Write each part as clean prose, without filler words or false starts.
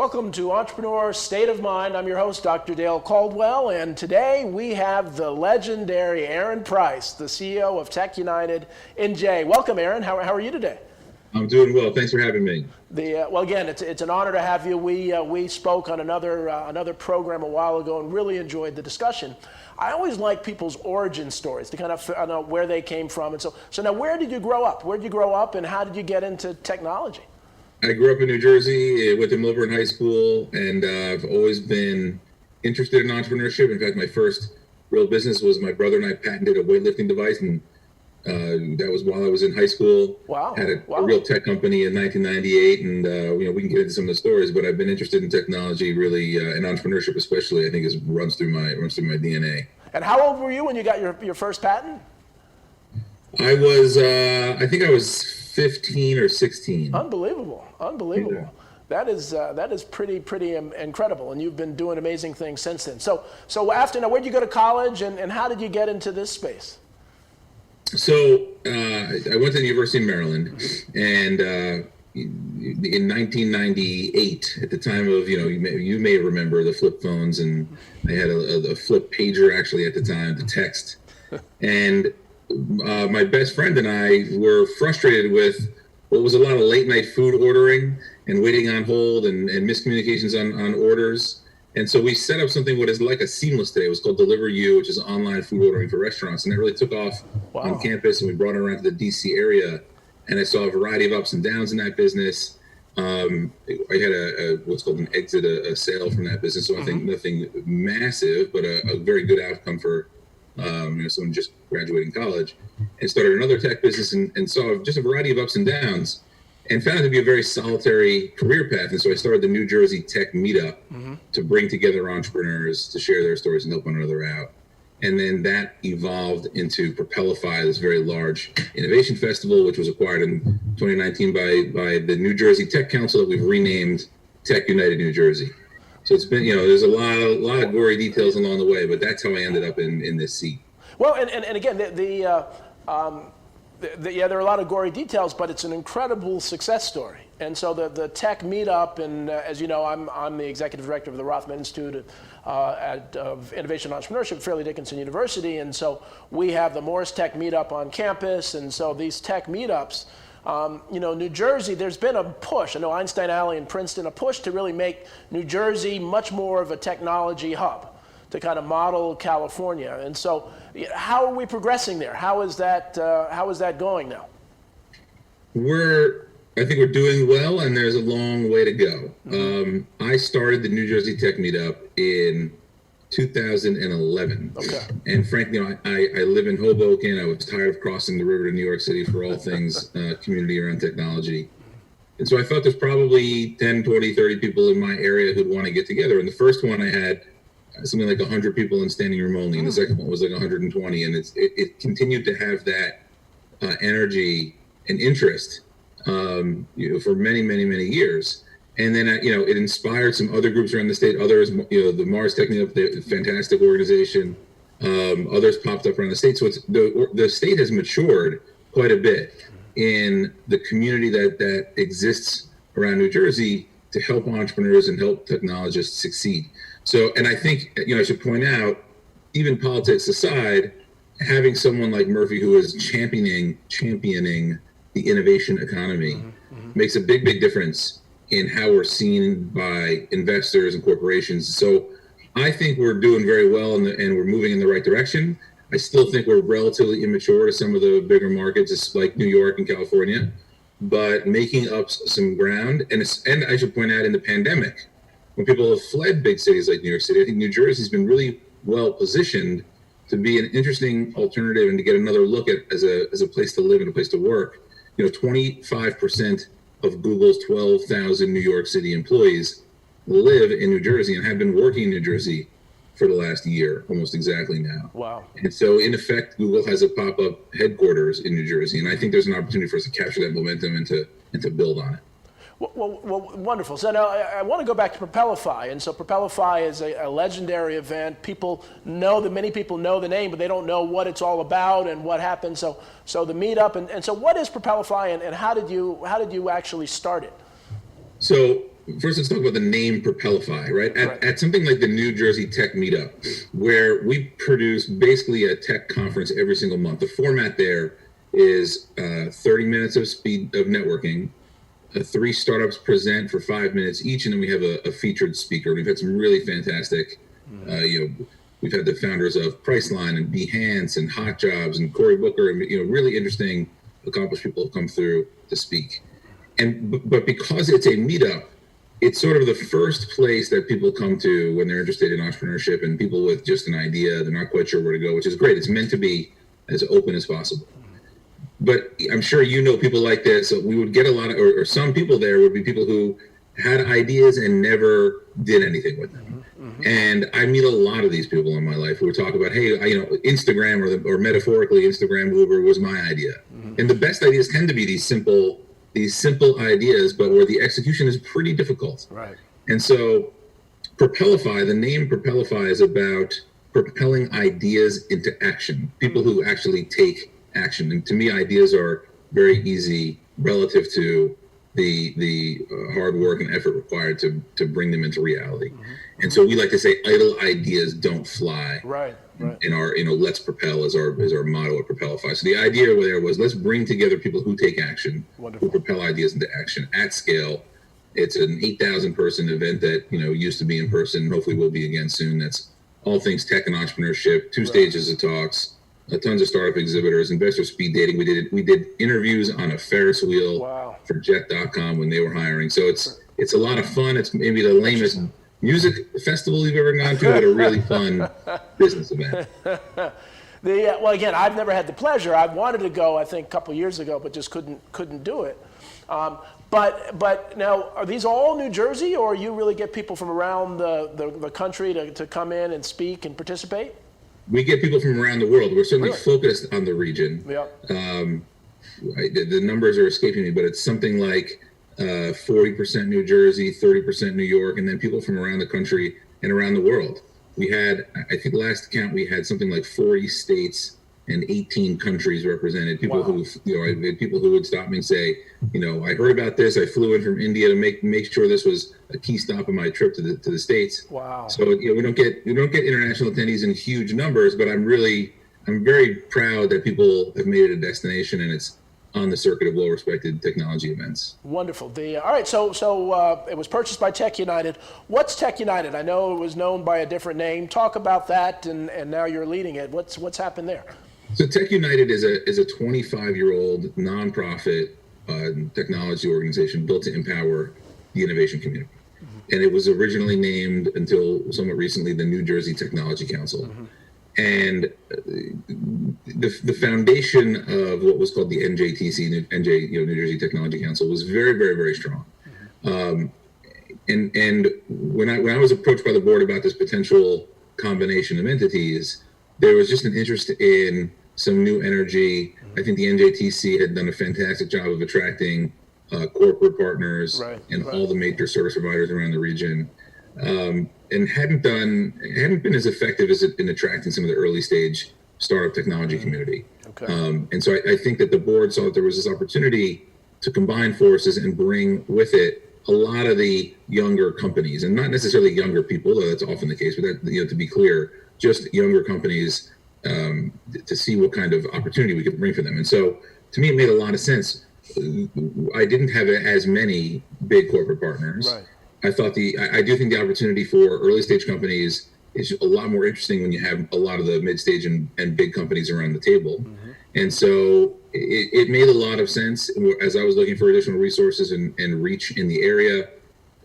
Welcome to Entrepreneur State of Mind. I'm your host, Dr. Dale Caldwell, and today we have the legendary Aaron Price, the CEO of Tech United in Jay. Welcome, Aaron. How are you today? I'm doing well. Thanks for having me. Well, again, it's an honor to have you. We spoke on another program a while ago and really enjoyed the discussion. I always like people's origin stories to kind of know where they came from. And so now, where did you grow up? Where did you grow up, and how did you get into technology? I grew up in New Jersey, went to Milburn High School, and I've always been interested in entrepreneurship. In fact, my first real business was my brother and I patented a weightlifting device, and that was while I was in high school. Wow. Had a real tech company in 1998, and we can get into some of the stories, but I've been interested in technology, really, and entrepreneurship especially. I think it runs through my DNA. And how old were you when you got your first patent? I think I was 15 or 16. Unbelievable. Yeah. That is pretty incredible, and you've been doing amazing things since then. So after, now, where'd you go to college, and how did you get into this space? So I went to the University of Maryland, and in 1998, at the time of, you may remember the flip phones, and I had a flip pager actually at the time to text. And my best friend and I were frustrated with what was a lot of late night food ordering and waiting on hold and miscommunications on orders. And so we set up something what is like a Seamless today. It was called Deliver You, which is online food ordering for restaurants. And it really took off on campus, and we brought it around to the DC area. And I saw a variety of ups and downs in that business. I had what's called an exit, a sale from that business. So I think nothing massive, but a very good outcome for someone just graduating college, and started another tech business and saw just a variety of ups and downs, and found it to be a very solitary career path. And so I started the New Jersey Tech Meetup to bring together entrepreneurs to share their stories and help one another out. And then that evolved into Propelify, this very large innovation festival, which was acquired in 2019 by the New Jersey Tech Council that we've renamed Tech United New Jersey. So it's been, there's a lot of gory details along the way, but that's how I ended up in this seat. Well, and again, there are a lot of gory details, but it's an incredible success story. And so the Tech Meetup, and as you know, I'm the executive director of the Rothman Institute of Innovation and Entrepreneurship at Fairleigh Dickinson University, and so we have the Morris Tech Meetup on campus, and so these Tech Meetups. New Jersey, there's been a push, I know Einstein Alley and Princeton, a push to really make New Jersey much more of a technology hub, to kind of model California. And so how are we progressing there? How is that going now? I think we're doing well, and there's a long way to go. I started the New Jersey Tech Meetup in 2011. Okay. And frankly, I live in Hoboken. I was tired of crossing the river to New York City for all things community around technology. And so I thought there's probably 10, 20, 30 people in my area who'd want to get together. And the first one I had something like 100 people in standing room only. And the second one was like 120. And it continued to have that energy and interest for many, many, many years. And then, it inspired some other groups around the state. Others, the Mars Tech Meetup, the fantastic organization. Others popped up around the state. So the state has matured quite a bit in the community that exists around New Jersey to help entrepreneurs and help technologists succeed. So, and I think, I should point out, even politics aside, having someone like Murphy who is championing the innovation economy makes a big, big difference in how we're seen by investors and corporations. So I think we're doing very well and we're moving in the right direction. I still think we're relatively immature to some of the bigger markets like New York and California, but making up some ground. And I should point out, in the pandemic, when people have fled big cities like New York City, I think New Jersey's been really well positioned to be an interesting alternative and to get another look at as a place to live and a place to work. 25% of Google's 12,000 New York City employees live in New Jersey and have been working in New Jersey for the last year, almost exactly now. Wow. And so, in effect, Google has a pop-up headquarters in New Jersey, and I think there's an opportunity for us to capture that momentum and to build on it. Well, wonderful. So now I want to go back to Propelify. And so Propelify is a legendary event. Many people know the name, but they don't know what it's all about and what happened. So the meetup, and so what is Propelify, and how did you actually start it? So first let's talk about the name Propelify, right? At something like the New Jersey Tech Meetup, where we produce basically a tech conference every single month. The format there is 30 minutes of networking. 3 startups present for 5 minutes each, and then we have a featured speaker. We've had some really fantastic, we've had the founders of Priceline and Behance and Hot Jobs and Cory Booker, and really interesting, accomplished people have come through to speak. But because it's a meetup, it's sort of the first place that people come to when they're interested in entrepreneurship, and people with just an idea, they're not quite sure where to go, which is great. It's meant to be as open as possible. But I'm sure people like this. So we would get a lot of, or some people there would be people who had ideas and never did anything with them. And I meet a lot of these people in my life who would talk about, hey, Instagram or metaphorically, Instagram Uber was my idea. And the best ideas tend to be these simple ideas, but where the execution is pretty difficult. Right. And so Propelify, the name Propelify, is about propelling ideas into action, people who actually take action. And to me, ideas are very easy relative to the hard work and effort required to bring them into reality. And so we like to say idle ideas don't fly. Right. In our, let's propel is our motto at Propelify. So the idea there was, let's bring together people who take action, Wonderful. who propel ideas into action at scale. It's an 8,000 person event that, used to be in person, hopefully will be again soon. That's all things tech and entrepreneurship, 2 stages of talks, tons of startup exhibitors, investor speed dating. We did interviews on a Ferris wheel for Jet.com when they were hiring. So it's a lot of fun. It's maybe the lamest music festival you've ever gone to, but a really fun business event. Well, again, I've never had the pleasure. I wanted to go, I think, a couple years ago, but just couldn't do it. But now, are these all New Jersey, or you really get people from around the country to come in and speak and participate? We get people from around the world. We're certainly focused on the region. Yeah. The numbers are escaping me, but it's something like 40% New Jersey, 30% New York, and then people from around the country and around the world. We had, I think last count, we had something like 40 states and 18 countries represented. People who, I had people who would stop me and say, I heard about this. I flew in from India to make sure this was a key stop on my trip to the States. Wow. So we don't get international attendees in huge numbers, but I'm very proud that people have made it a destination, and it's on the circuit of well-respected technology events. Wonderful. All right, so it was purchased by Tech United. What's Tech United? I know it was known by a different name. Talk about that, and now you're leading it. What's happened there? So Tech United is a 25-year-old nonprofit technology organization built to empower the innovation community. And it was originally named, until somewhat recently, the New Jersey Technology Council. And the foundation of what was called the NJTC, New Jersey Technology Council, was very, very, very strong. And when I was approached by the board about this potential combination of entities, there was just an interest in some new energy. I think the NJTC had done a fantastic job of attracting corporate partners and all the major service providers around the region. And hadn't been as effective as in attracting some of the early stage startup technology community. And so I think that the board saw that there was this opportunity to combine forces and bring with it a lot of the younger companies, and not necessarily younger people, though that's often the case, but that, to be clear, just younger companies, to see what kind of opportunity we could bring for them. And so to me, it made a lot of sense. I didn't have as many big corporate partners. I do think the opportunity for early stage companies is a lot more interesting when you have a lot of the mid stage and big companies around the table. And so it made a lot of sense as I was looking for additional resources and reach in the area.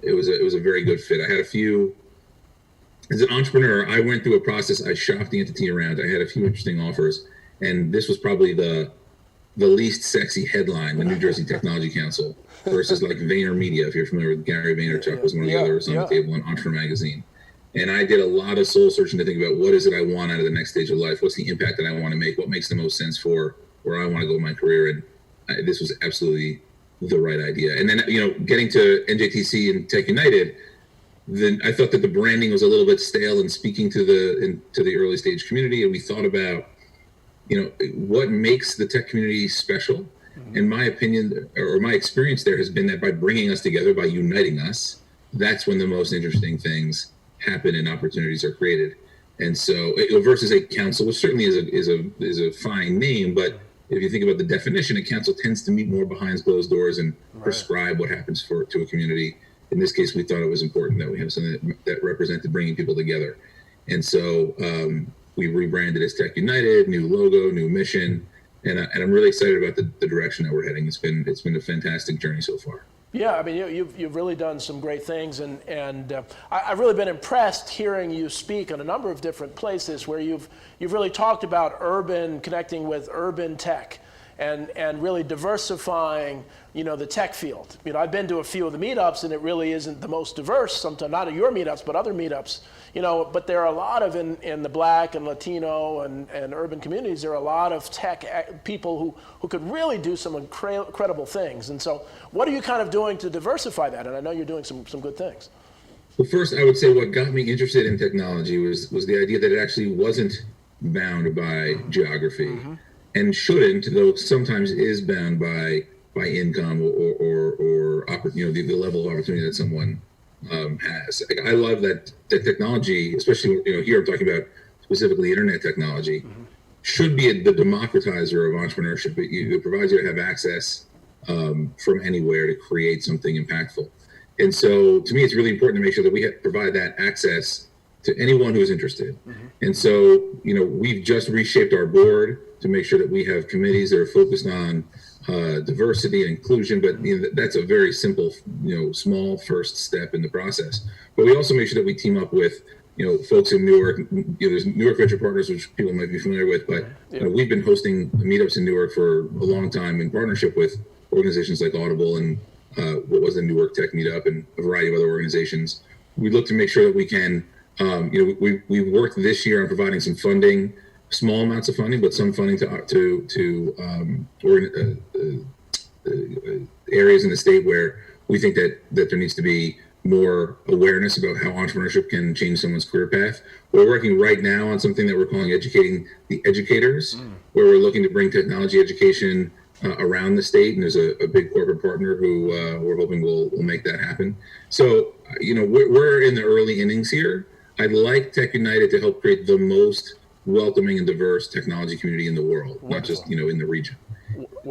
It was a very good fit. I had a few, as an entrepreneur, I went through a process. I shopped the entity around. I had a few interesting offers, and this was probably the least sexy headline, the New Jersey Technology Council, versus like VaynerMedia, if you're familiar with Gary Vaynerchuk, was one of the others on the table in Entrepreneur Magazine. And I did a lot of soul searching to think about what is it I want out of the next stage of life? What's the impact that I want to make? What makes the most sense for where I want to go in my career? And this was absolutely the right idea. And then, getting to NJTC and Tech United, then I thought that the branding was a little bit stale and speaking to the early stage community. And we thought about, what makes the tech community special. In my opinion, or my experience there has been that by bringing us together, by uniting us, that's when the most interesting things happen and opportunities are created. And so versus a council, which certainly is a fine name, but if you think about the definition, a council tends to meet more behind closed doors and prescribe what happens to a community. In this case, we thought it was important that we have something that represented bringing people together. And so we rebranded as Tech United, new logo, new mission, and I'm really excited about the direction that we're heading. It's been a fantastic journey so far. Yeah, I mean, you've really done some great things, and I've really been impressed hearing you speak on a number of different places where you've really talked about urban connecting with urban tech, and really diversifying, the tech field. I've been to a few of the meetups, and it really isn't the most diverse. Sometimes not at your meetups, but other meetups. But there are a lot of in the Black and Latino and urban communities. There are a lot of tech people who could really do some incredible things. And so, what are you kind of doing to diversify that? And I know you're doing some good things. Well, first, I would say what got me interested in technology was the idea that it actually wasn't bound by geography, and shouldn't, though sometimes is bound by income or the level of opportunity that someone has. I love that technology, especially here I'm talking about specifically internet technology, should be the democratizer of entrepreneurship. It provides you to have access from anywhere to create something impactful. And so to me, it's really important to make sure that we provide that access to anyone who is interested. And so, we've just reshaped our board to make sure that we have committees that are focused on diversity and inclusion, but that's a very simple, small first step in the process. But we also make sure that we team up with, folks in Newark. There's Newark Venture Partners, which people might be familiar with, but we've been hosting meetups in Newark for a long time in partnership with organizations like Audible and what was the Newark Tech Meetup and a variety of other organizations. We look to make sure that we can, we've worked this year on providing some funding, small amounts of funding, but some funding to areas in the state where we think that there needs to be more awareness about how entrepreneurship can change someone's career path. We're working right now on something that we're calling Educating the Educators, where we're looking to bring technology education around the state, and there's a big corporate partner who we're hoping will make that happen. So, we're in the early innings here. I'd like Tech United to help create the most welcoming and diverse technology community in the world, not just, in the region.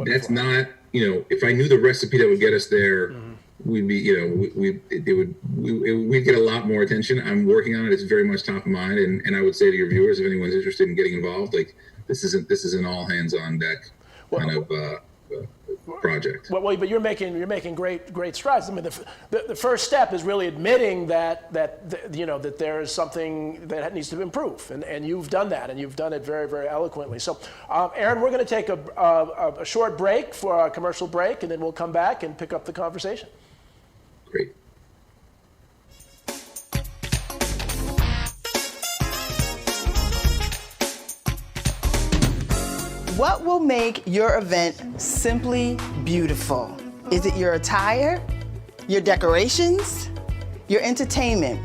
That's not, if I knew the recipe that would get us there, we'd be, we'd get a lot more attention. I'm working on it. It's very much top of mind. And I would say to your viewers, if anyone's interested in getting involved, this is an all hands on deck kind of project. Well, but you're making great strides. I mean, the first step is really admitting that there is something that needs to improve, and you've done that, and you've done it very, very eloquently. So, Aaron, we're going to take a short break for a commercial break, and then we'll come back and pick up the conversation. Great. What will make your event simply beautiful? Is it your attire, your decorations, your entertainment?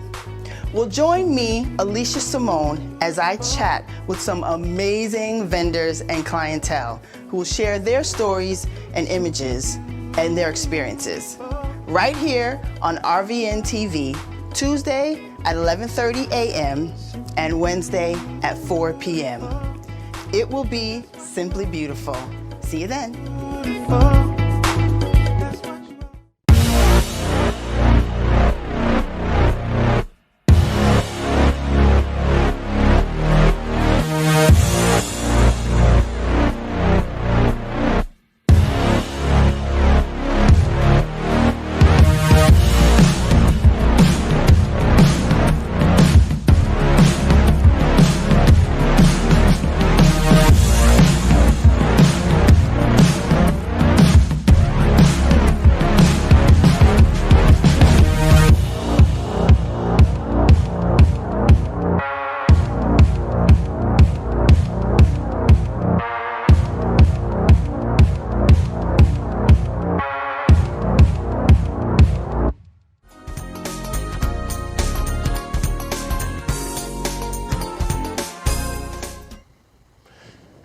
Well, join me, Alicia Simone, as I chat with some amazing vendors and clientele who will share their stories and images and their experiences. Right here on RVN TV, Tuesday at 11:30 a.m. and Wednesday at 4 p.m. It will be simply beautiful. See you then.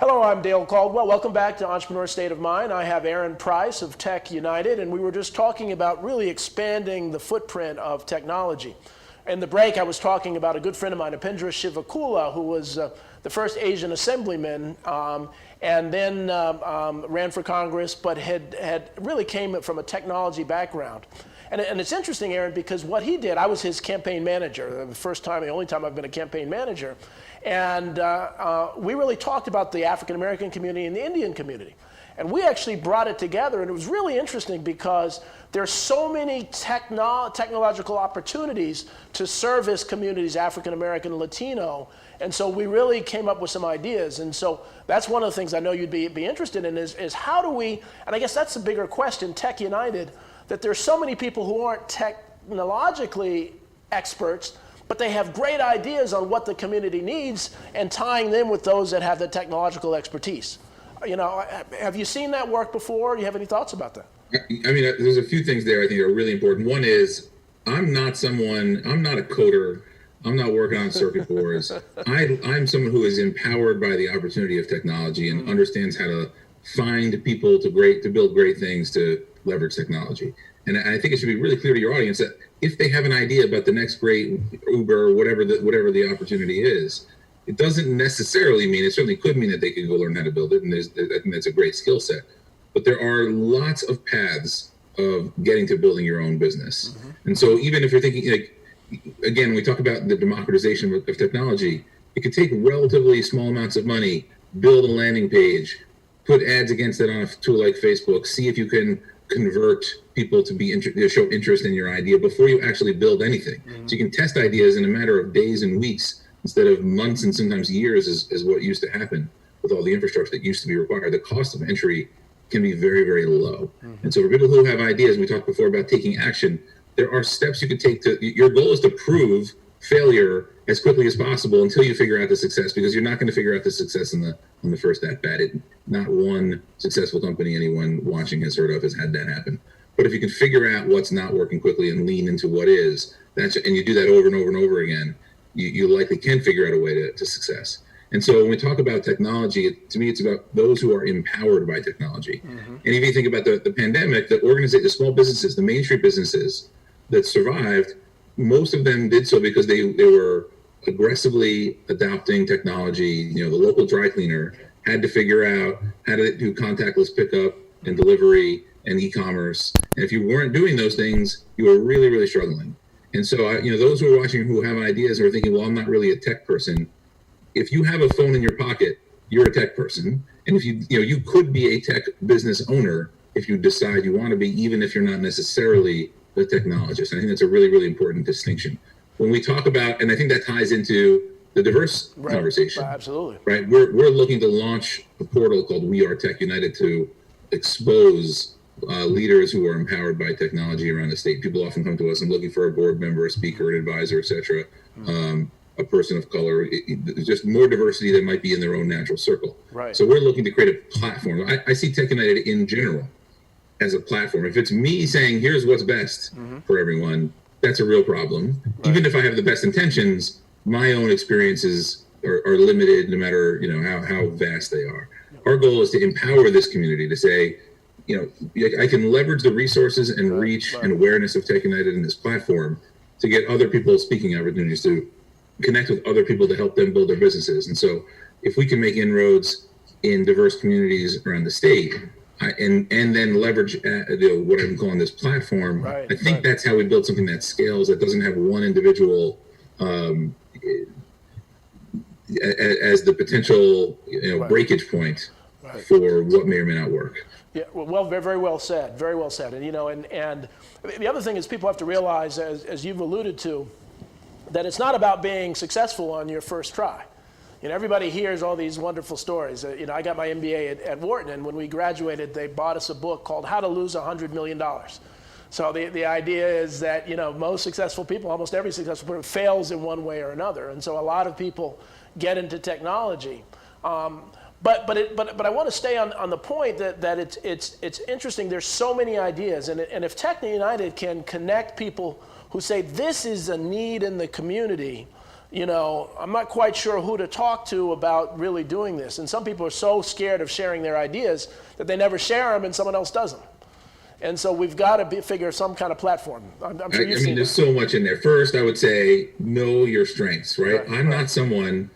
Hello, I'm Dale Caldwell. Welcome back to Entrepreneur State of Mind. I have Aaron Price of Tech United, and we were just talking about really expanding the footprint of technology. In the break, I was talking about a good friend of mine, Upendra Shivakula, who was the first Asian assemblyman, and then ran for Congress, but had really came from a technology background. And it's interesting, Aaron, because what he did, I was his campaign manager, the only time I've been a campaign manager. And we really talked about the African American community and the Indian community. And we actually brought it together, and it was really interesting because there's so many technological opportunities to service communities, African American and Latino. And so we really came up with some ideas. And so that's one of the things I know you'd be interested in is how do we, and I guess that's the bigger question, Tech United, that there's so many people who aren't technologically experts, but they have great ideas on what the community needs and tying them with those that have the technological expertise. You know, have you seen that work before? Do you have any thoughts about that? I mean, there's a few things there I think are really important. One is I'm not a coder. I'm not working on circuit boards. I'm someone who is empowered by the opportunity of technology and understands how to find people to build great things to leverage technology. And I think it should be really clear to your audience that if they have an idea about the next great Uber or whatever the opportunity is, it doesn't necessarily mean, it certainly could mean that they could go learn how to build it, and I think that's a great skill set. But there are lots of paths of getting to building your own business. And so even if you're thinking, like, again, when we talk about the democratization of technology, it could take relatively small amounts of money, build a landing page, put ads against it on a tool like Facebook, see if you can convert people to show interest in your idea before you actually build anything. So you can test ideas in a matter of days and weeks instead of months and sometimes years is what used to happen with all the infrastructure that used to be required. The cost of entry can be very, very low. And so for people who have ideas, we talked before about taking action, there are steps you could take your goal is to prove failure as quickly as possible until you figure out the success, because you're not going to figure out the success on the first at-bat. Not one successful company anyone watching has heard of has had that happen. But if you can figure out what's not working quickly and lean into what is, and you do that over and over and over again, you likely can figure out a way to success. And so when we talk about technology, to me, it's about those who are empowered by technology. And if you think about the pandemic, the small businesses, the Main Street businesses that survived, most of them did so because they were aggressively adopting technology. You know, the local dry cleaner had to figure out how to do contactless pickup and delivery and e-commerce. And if you weren't doing those things, you were really, really struggling. And so, those who are watching who have ideas or are thinking, well, I'm not really a tech person. If you have a phone in your pocket, you're a tech person. And if you could be a tech business owner if you decide you want to be, even if you're not necessarily the technologist. And I think that's a really, really important distinction. When we talk about, and I think that ties into the diverse conversation. Absolutely. Right. We're looking to launch a portal called We Are Tech United to expose leaders who are empowered by technology around the state. People often come to us and looking for a board member, a speaker, an advisor, et cetera, a person of color, just more diversity than might be in their own natural circle. Right. So we're looking to create a platform. I see Tech United in general as a platform. If it's me saying, here's what's best for everyone, that's a real problem. Right. Even if I have the best intentions, my own experiences are limited no matter how vast they are. Our goal is to empower this community to say, I can leverage the resources and reach and awareness of Tech United in this platform to get other people speaking opportunities, to connect with other people to help them build their businesses. And so if we can make inroads in diverse communities around the state, and then leverage what I'm calling this platform, I think that's how we build something that scales, that doesn't have one individual as the potential breakage point for what may or may not work. Yeah, well, very, very well said. Very well said. And and the other thing is people have to realize, as you've alluded to, that it's not about being successful on your first try. Everybody hears all these wonderful stories. I got my MBA at Wharton, and when we graduated, they bought us a book called How to Lose $100 Million. So the idea is that, most successful people, almost every successful person fails in one way or another. And so a lot of people get into technology. But I want to stay on the point that it's interesting. There's so many ideas, and if Tech United can connect people who say this is a need in the community, I'm not quite sure who to talk to about really doing this. And some people are so scared of sharing their ideas that they never share them and someone else does them. And so we've got to figure some kind of platform. I'm sure you've seen there's so much in there. First, I would say know your strengths, right? I'm not someone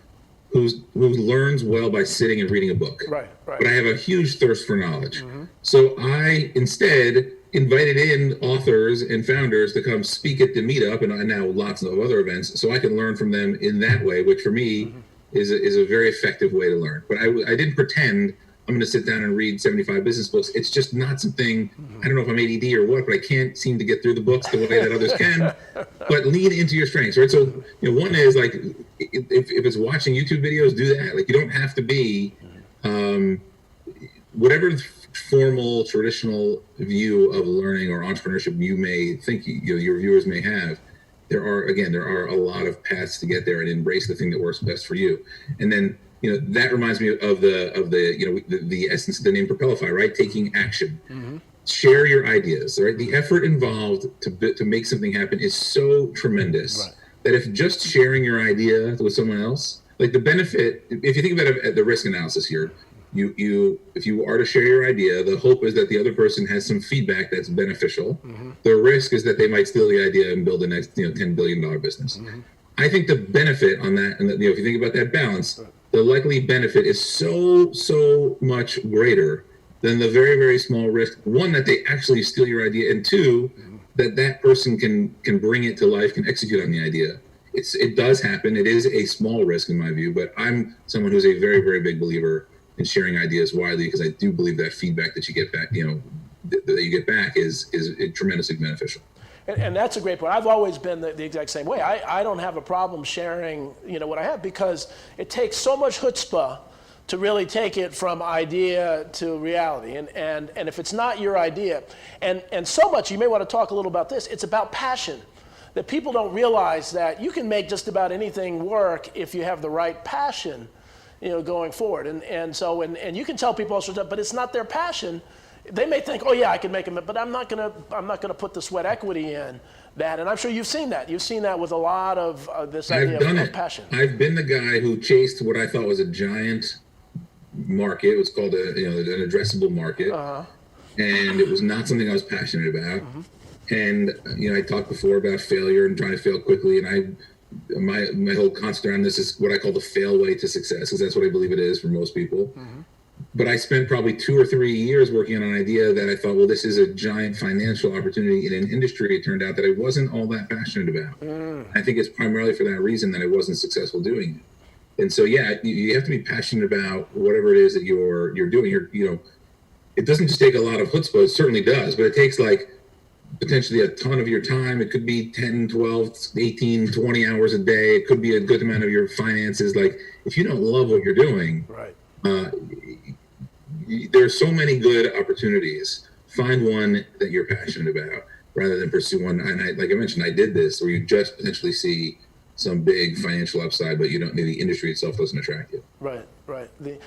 who learns well by sitting and reading a book. Right. But I have a huge thirst for knowledge. So I instead invited in authors and founders to come speak at the meetup and now lots of other events, so I can learn from them in that way, which for me is a very effective way to learn. But I didn't pretend I'm going to sit down and read 75 business books. It's just not something, I don't know if I'm ADD or what, but I can't seem to get through the books the way that others can. But lean into your strengths, right? So, one is like, if it's watching YouTube videos, do that. Like, you don't have to be, whatever formal, traditional view of learning or entrepreneurship you may think your viewers may have, there are a lot of paths to get there, and embrace the thing that works best for you. And then, that reminds me of the essence of the name Propelify, right? Taking action. Share your ideas, right? The effort involved to make something happen is so tremendous that if just sharing your idea with someone else, like the benefit, if you think about it at the risk analysis here, if you are to share your idea, the hope is that the other person has some feedback that's beneficial. The risk is that they might steal the idea and build the next $10 billion business. I think the benefit on that, and if you think about that balance, the likely benefit is so much greater than the very, very small risk. One, that they actually steal your idea, and two, that person can bring it to life, can execute on the idea. It does happen. It is a small risk in my view, but I'm someone who's a very, very big believer in sharing ideas widely, because I do believe that feedback that you get back, that you get back is tremendously beneficial. And that's a great point. I've always been the exact same way. I don't have a problem sharing, what I have, because it takes so much chutzpah to really take it from idea to reality. And if it's not your idea, and so much, you may want to talk a little about this, it's about passion. That people don't realize that you can make just about anything work if you have the right passion, going forward. And so you can tell people all sorts of stuff, but it's not their passion. They may think, oh yeah, I can make them, but I'm not gonna put the sweat equity in that. And I'm sure you've seen that. You've seen that with a lot of this idea of passion. I've been the guy who chased what I thought was a giant market. It was called an addressable market, and it was not something I was passionate about. And I talked before about failure and trying to fail quickly, and my whole concept around this is what I call the fail way to success, because that's what I believe it is for most people. But I spent probably 2 or 3 years working on an idea that I thought, well, this is a giant financial opportunity in an industry. It turned out that I wasn't all that passionate about. I think it's primarily for that reason that I wasn't successful doing it. And so, you have to be passionate about whatever it is that you're doing. It doesn't just take a lot of chutzpah. It certainly does, but it takes like potentially a ton of your time. It could be 10, 12, 18, 20 hours a day. It could be a good amount of your finances. Like, if you don't love what you're doing, there's so many good opportunities. Find one that you're passionate about rather than pursue one. And like I mentioned, I did this where you just potentially see some big financial upside, but the industry itself doesn't attract you. Right.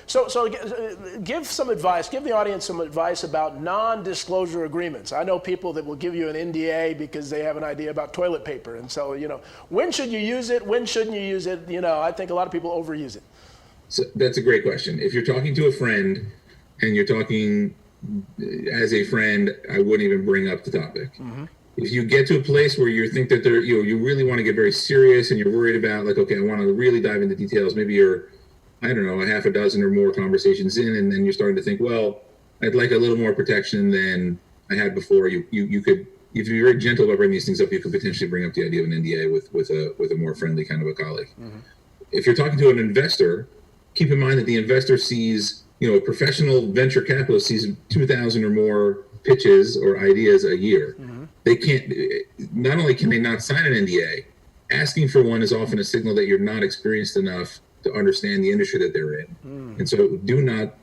So give some advice, give the audience some advice about non-disclosure agreements. I know people that will give you an NDA because they have an idea about toilet paper. And so, when should you use it? When shouldn't you use it? I think a lot of people overuse it. So that's a great question. If you're talking to a friend and you're talking as a friend, I wouldn't even bring up the topic. If you get to a place where you think that you really want to get very serious and you're worried about, like, okay, I want to really dive into details, maybe you're, I don't know, a half a dozen or more conversations in, and then you're starting to think, well, I'd like a little more protection than I had before. You could, if you're very gentle about bringing these things up, you could potentially bring up the idea of an NDA with a more friendly kind of a colleague. If you're talking to an investor, keep in mind that the investor sees, a professional venture capitalist sees 2,000 or more pitches or ideas a year. They can't, not only can they not sign an NDA, asking for one is often a signal that you're not experienced enough to understand the industry that they're in. And so do not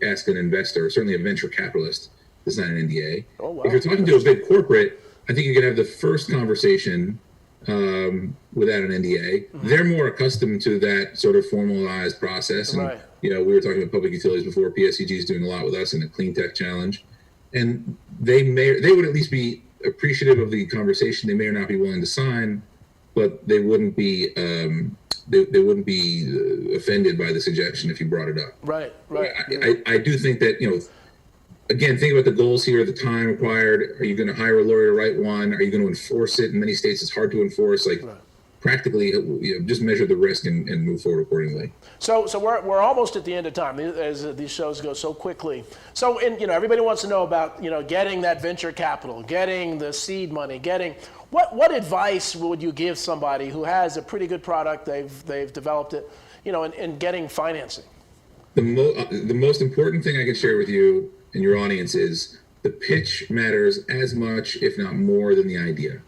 ask an investor, certainly a venture capitalist, to sign an NDA. If you're talking to a big corporate, I think you can have the first conversation without an NDA. They're more accustomed to that sort of formalized process. And, we were talking about public utilities before. PSEG is doing a lot with us in the Clean Tech Challenge. And they would at least be appreciative of the conversation. They may or not be willing to sign, but they wouldn't be they wouldn't be offended by the suggestion if you brought it up. Right, right. I do think that, again, think about the goals here, the time required. Are you going to hire a lawyer to write one? Are you going to enforce it? In many states, it's hard to enforce. Practically, just measure the risk and move forward accordingly. So we're almost at the end of time, as these shows go so quickly. So, everybody wants to know about, getting that venture capital, getting the seed money, what advice would you give somebody who has a pretty good product, they've developed it, in getting financing? The most important thing I can share with you and your audience is the pitch matters as much, if not more, than the idea.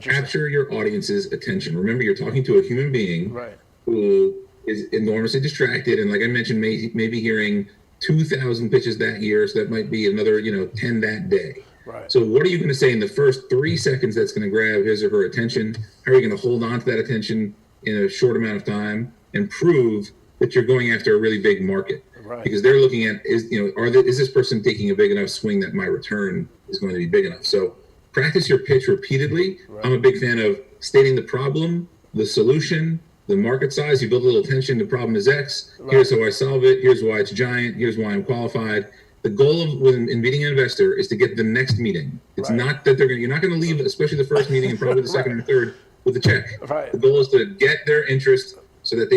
Capture your audience's attention. Remember, you're talking to a human being who is enormously distracted, and like I mentioned, maybe hearing 2,000 pitches that year, so that might be another 10 that day. Right. So what are you going to say in the first 3 seconds that's going to grab his or her attention? How are you going to hold on to that attention in a short amount of time and prove that you're going after a really big market? Right. Because they're looking at, is this person taking a big enough swing that my return is going to be big enough? So practice your pitch repeatedly. Right. I'm a big fan of stating the problem, the solution, the market size. You build a little tension. The problem is X. Right. Here's how I solve it. Here's why it's giant. Here's why I'm qualified. The goal of in meeting an investor is to get the next meeting. It's not that you're not going to leave, especially the first meeting and probably the second and third, with a check. Right. The goal is to get their interest so that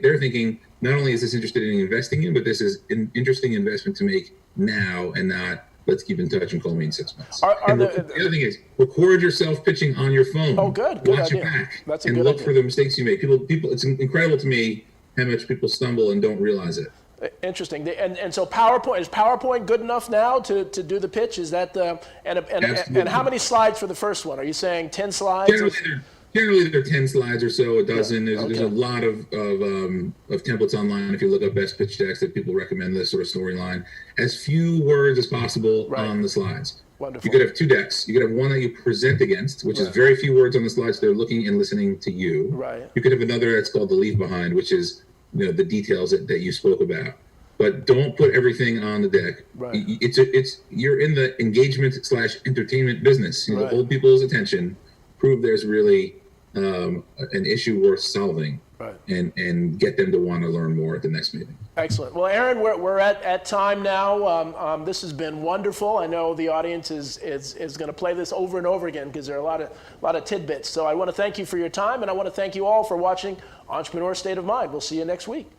they're thinking, not only is this interested in investing in, but this is an interesting investment to make now and not, let's keep in touch and call me in 6 months. The other thing is, record yourself pitching on your phone. Oh, good. Watch idea. It back. That's a and good look idea. for the mistakes you make. People. It's incredible to me how much people stumble and don't realize it. Interesting. And so PowerPoint, is PowerPoint good enough now to do the pitch? Is that and how many slides for the first one? Are you saying 10 slides? Generally, there are 10 slides or so, a dozen. Yeah. There's a lot of templates online. If you look up best pitch decks, that people recommend this sort of storyline. As few words as possible on the slides. Wonderful. You could have 2 decks. You could have one that you present against, which is very few words on the slides. They're looking and listening to you. Right. You could have another that's called the leave behind, which is the details that you spoke about. But don't put everything on the deck. Right. You're in the engagement / entertainment business. To hold people's attention, prove there's really an issue worth solving, and get them to want to learn more at the next meeting. Excellent. Well, Aaron, we're at time now. This has been wonderful. I know the audience is going to play this over and over again because there are a lot of tidbits. So I want to thank you for your time, and I want to thank you all for watching Entrepreneur State of Mind. We'll see you next week.